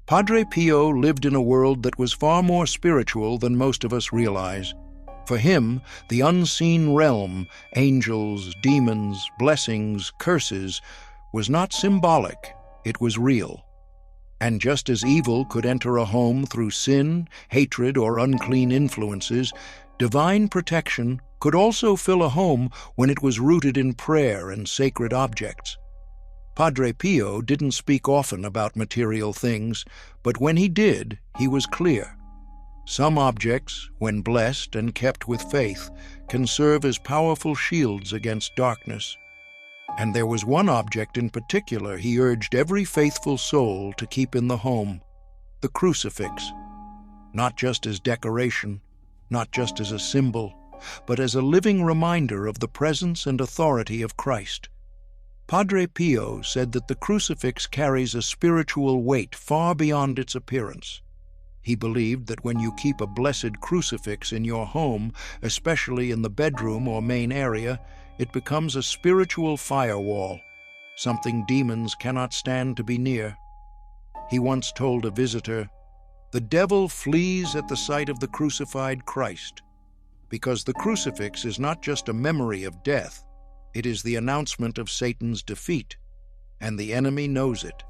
Padre Pio lived in a world that was far more spiritual than most of us realize. For him, the unseen realm, angels, demons, blessings, curses, was not symbolic, it was real. And just as evil could enter a home through sin, hatred, or unclean influences, divine protection could also fill a home when it was rooted in prayer and sacred objects. Padre Pio didn't speak often about material things, but when he did, he was clear. Some objects, when blessed and kept with faith, can serve as powerful shields against darkness. And there was one object in particular he urged every faithful soul to keep in the home: the crucifix. Not just as decoration, not just as a symbol, but as a living reminder of the presence and authority of Christ. Padre Pio said that the crucifix carries a spiritual weight far beyond its appearance. He believed that when you keep a blessed crucifix in your home, especially in the bedroom or main area, it becomes a spiritual firewall, something demons cannot stand to be near. He once told a visitor, "The devil flees at the sight of the crucified Christ," because the crucifix is not just a memory of death, it is the announcement of Satan's defeat, and the enemy knows it.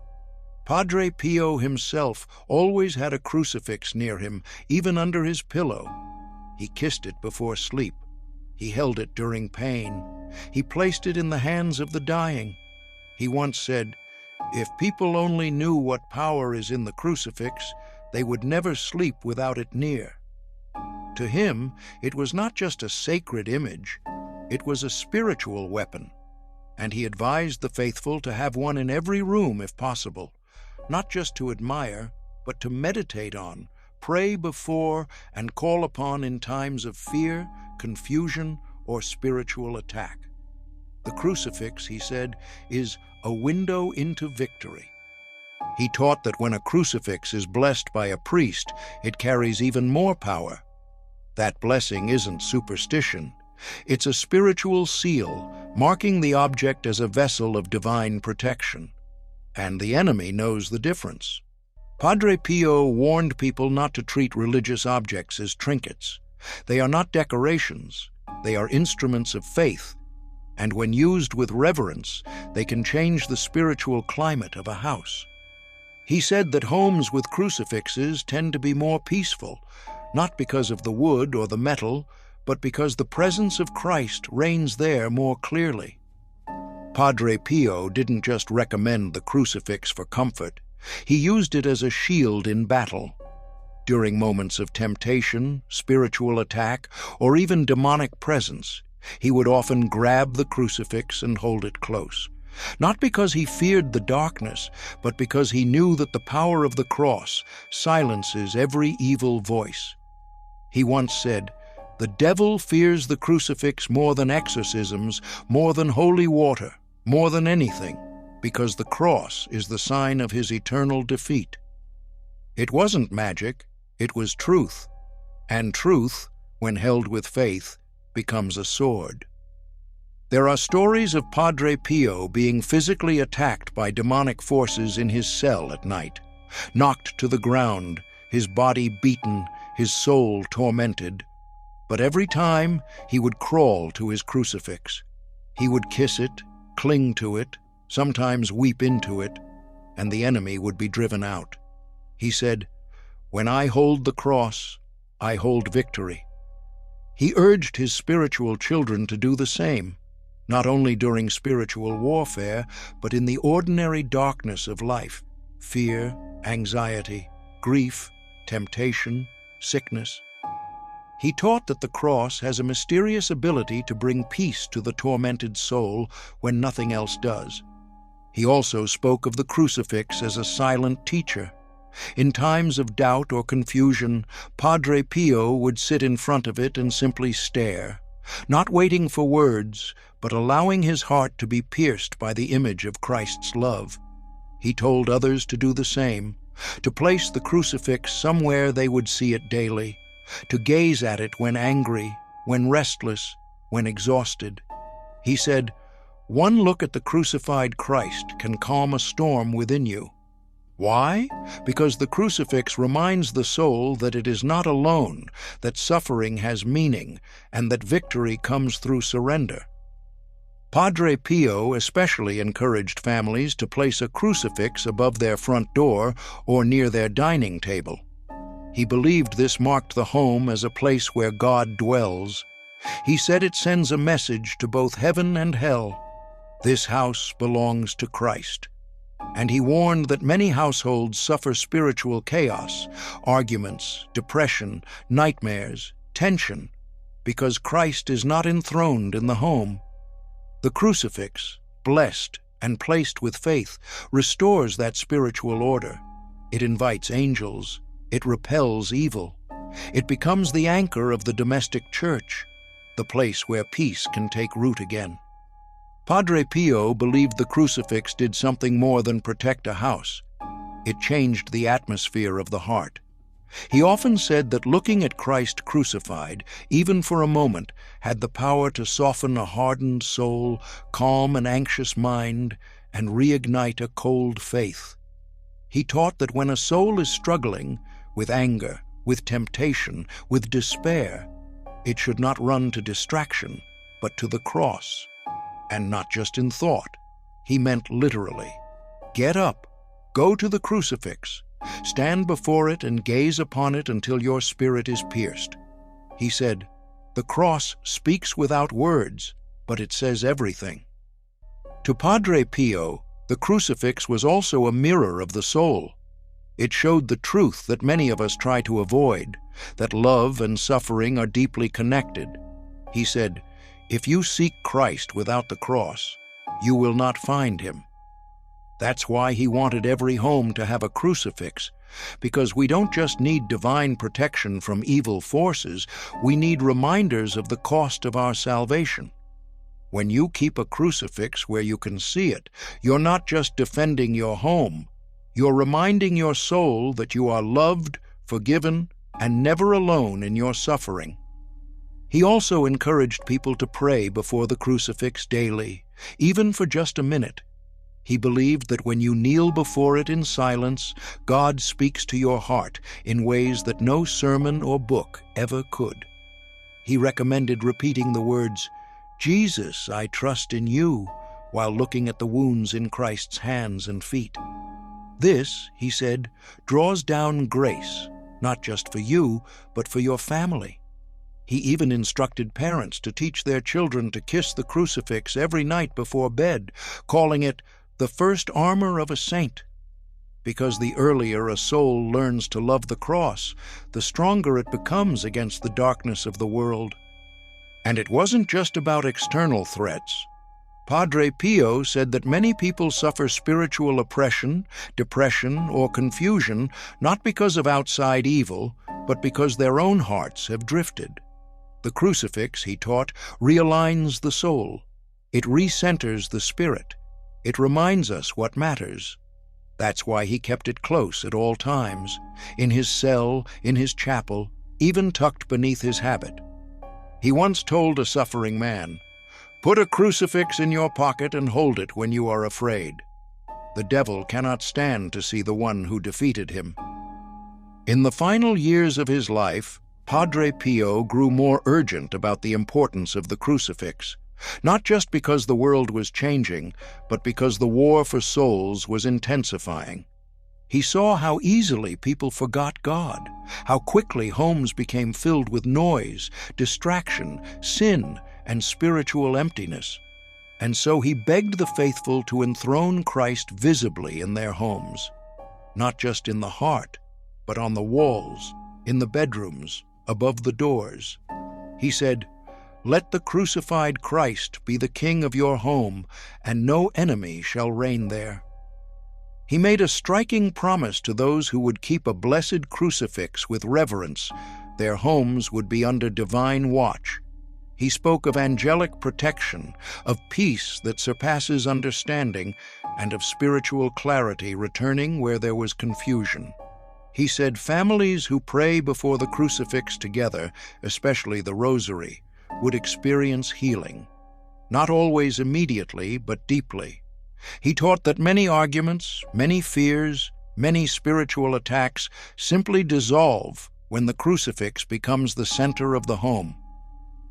Padre Pio himself always had a crucifix near him, even under his pillow. He kissed it before sleep. He held it during pain. He placed it in the hands of the dying. He once said, "If people only knew what power is in the crucifix, they would never sleep without it near." To him, it was not just a sacred image, it was a spiritual weapon, and he advised the faithful to have one in every room if possible, not just to admire, but to meditate on, pray before, and call upon in times of fear, confusion, or spiritual attack. The crucifix, he said, is a window into victory. He taught that when a crucifix is blessed by a priest, it carries even more power. That blessing isn't superstition. It's a spiritual seal, marking the object as a vessel of divine protection. And the enemy knows the difference. Padre Pio warned people not to treat religious objects as trinkets. They are not decorations, they are instruments of faith, and when used with reverence, they can change the spiritual climate of a house. He said that homes with crucifixes tend to be more peaceful, not because of the wood or the metal, but because the presence of Christ reigns there more clearly. Padre Pio didn't just recommend the crucifix for comfort. He used it as a shield in battle. During moments of temptation, spiritual attack, or even demonic presence, he would often grab the crucifix and hold it close. Not because he feared the darkness, but because he knew that the power of the cross silences every evil voice. He once said, "The devil fears the crucifix more than exorcisms, more than holy water, more than anything, because the cross is the sign of his eternal defeat." It wasn't magic, it was truth, and truth, when held with faith, becomes a sword. There are stories of Padre Pio being physically attacked by demonic forces in his cell at night, knocked to the ground, his body beaten, his soul tormented. But every time, he would crawl to his crucifix. He would kiss it, cling to it, sometimes weep into it, and the enemy would be driven out. He said, "When I hold the cross, I hold victory." He urged his spiritual children to do the same, not only during spiritual warfare, but in the ordinary darkness of life: fear, anxiety, grief, temptation, sickness. He taught that the cross has a mysterious ability to bring peace to the tormented soul when nothing else does. He also spoke of the crucifix as a silent teacher. In times of doubt or confusion, Padre Pio would sit in front of it and simply stare, not waiting for words, but allowing his heart to be pierced by the image of Christ's love. He told others to do the same, to place the crucifix somewhere they would see it daily, to gaze at it when angry, when restless, when exhausted. He said, "One look at the crucified Christ can calm a storm within you." Why? Because the crucifix reminds the soul that it is not alone, that suffering has meaning, and that victory comes through surrender. Padre Pio especially encouraged families to place a crucifix above their front door or near their dining table. He believed this marked the home as a place where God dwells. He said it sends a message to both heaven and hell. This house belongs to Christ. And he warned that many households suffer spiritual chaos, arguments, depression, nightmares, tension, because Christ is not enthroned in the home. The crucifix, blessed and placed with faith, restores that spiritual order. It invites angels. It repels evil. It becomes the anchor of the domestic church, the place where peace can take root again. Padre Pio believed the crucifix did something more than protect a house. It changed the atmosphere of the heart. He often said that looking at Christ crucified, even for a moment, had the power to soften a hardened soul, calm an anxious mind, and reignite a cold faith. He taught that when a soul is struggling with anger, with temptation, with despair, it should not run to distraction, but to the cross. And not just in thought. He meant literally. Get up, go to the crucifix, stand before it and gaze upon it until your spirit is pierced. He said, the cross speaks without words, but it says everything. To Padre Pio, the crucifix was also a mirror of the soul. It showed the truth that many of us try to avoid, that love and suffering are deeply connected. He said, if you seek Christ without the cross, you will not find him. That's why he wanted every home to have a crucifix, because we don't just need divine protection from evil forces, we need reminders of the cost of our salvation. When you keep a crucifix where you can see it, you're not just defending your home, you're reminding your soul that you are loved, forgiven, and never alone in your suffering. He also encouraged people to pray before the crucifix daily, even for just a minute. He believed that when you kneel before it in silence, God speaks to your heart in ways that no sermon or book ever could. He recommended repeating the words, Jesus, I trust in you, while looking at the wounds in Christ's hands and feet. This, he said, draws down grace, not just for you, but for your family. He even instructed parents to teach their children to kiss the crucifix every night before bed, calling it the first armor of a saint. Because the earlier a soul learns to love the cross, the stronger it becomes against the darkness of the world. And it wasn't just about external threats. Padre Pio said that many people suffer spiritual oppression, depression, or confusion not because of outside evil, but because their own hearts have drifted. The crucifix, he taught, realigns the soul. It recenters the spirit. It reminds us what matters. That's why he kept it close at all times, in his cell, in his chapel, even tucked beneath his habit. He once told a suffering man, "Put a crucifix in your pocket and hold it when you are afraid. The devil cannot stand to see the one who defeated him." In the final years of his life, Padre Pio grew more urgent about the importance of the crucifix, not just because the world was changing, but because the war for souls was intensifying. He saw how easily people forgot God, how quickly homes became filled with noise, distraction, sin, and spiritual emptiness. And so he begged the faithful to enthrone Christ visibly in their homes, not just in the heart, but on the walls, in the bedrooms, above the doors. He said, "Let the crucified Christ be the king of your home, and no enemy shall reign there." He made a striking promise to those who would keep a blessed crucifix with reverence. Their homes would be under divine watch. He spoke of angelic protection, of peace that surpasses understanding, and of spiritual clarity returning where there was confusion. He said families who pray before the crucifix together, especially the rosary, would experience healing. Not always immediately, but deeply. He taught that many arguments, many fears, Many spiritual attacks simply dissolve when the crucifix becomes the center of the home,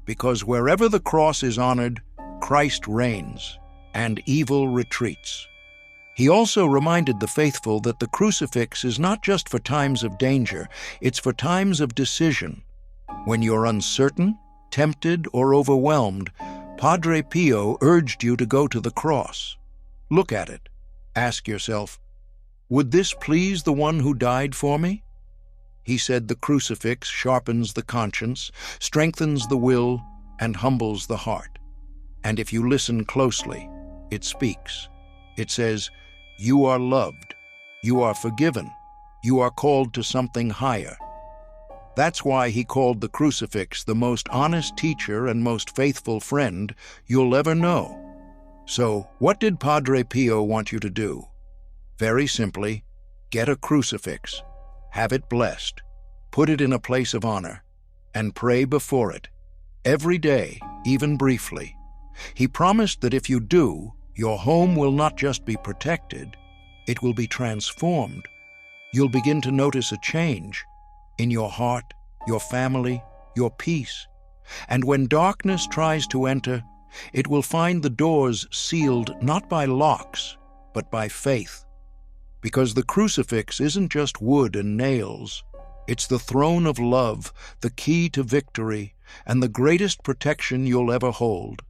because wherever the cross is honored, Christ reigns, and evil retreats. He also reminded the faithful that the crucifix is not just for times of danger, it's for times of decision. When you're uncertain, tempted, or overwhelmed, Padre Pio urged you to go to the cross. Look at it. Ask yourself, would this please the one who died for me? He said the crucifix sharpens the conscience, strengthens the will, and humbles the heart. And if you listen closely, it speaks. It says, you are loved, you are forgiven, you are called to something higher. That's why he called the crucifix the most honest teacher and most faithful friend you'll ever know. So, what did Padre Pio want you to do? Very simply, get a crucifix, have it blessed, put it in a place of honor, and pray before it, every day, even briefly. He promised that if you do, your home will not just be protected, it will be transformed. You'll begin to notice a change in your heart, your family, your peace. And when darkness tries to enter, it will find the doors sealed not by locks, but by faith. Because the crucifix isn't just wood and nails, it's the throne of love, the key to victory, and the greatest protection you'll ever hold.